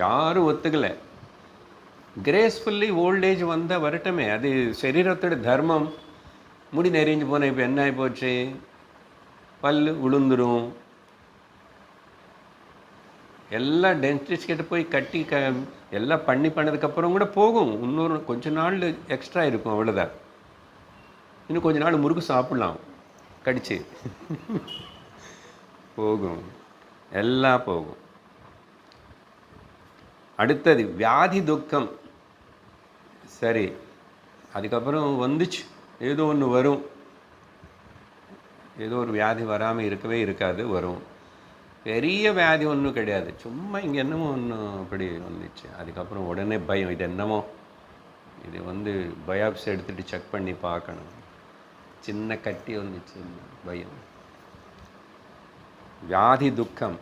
யாரும் ஒத்துக்கலை. Gracefully voltage வந்தால் வரட்டமே, அது சரீரத்தோட தர்மம். முடி நெறிஞ்சு போன இப்போ என்ன ஆகி போச்சு, பல் விழுந்துடும். எல்லாம் டென்டிஸ்ட் கிட்ட போய் கட்டி எல்லாம் பண்ணதுக்கப்புறம் கூட போகும். இன்னொரு கொஞ்ச நாள் எக்ஸ்ட்ரா இருக்கும், அவ்வளோதான். இன்னும் கொஞ்ச நாள் முறுக்கு சாப்பிட்லாம் கடிச்சு. போகும், எல்லாம் போகும். அடுத்தது வியாதி துக்கம். சரி, அதுக்கப்புறம் வந்துச்சு, ஏதோ ஒன்று வரும். ஏதோ ஒரு வியாதி வராமல் இருக்கவே இருக்காது, வரும். பெரிய வியாதி ஒன்றும் கிடையாது, சும்மா இங்கே என்னமோ ஒன்று அப்படி வந்துச்சு. அதுக்கப்புறம் உடனே பயம், இது என்னமோ, இது பயாப்சி எடுத்துகிட்டு செக் பண்ணி பார்க்கணும். சின்ன கட்டி வந்துச்சு, பயம். வியாதி துக்கம்.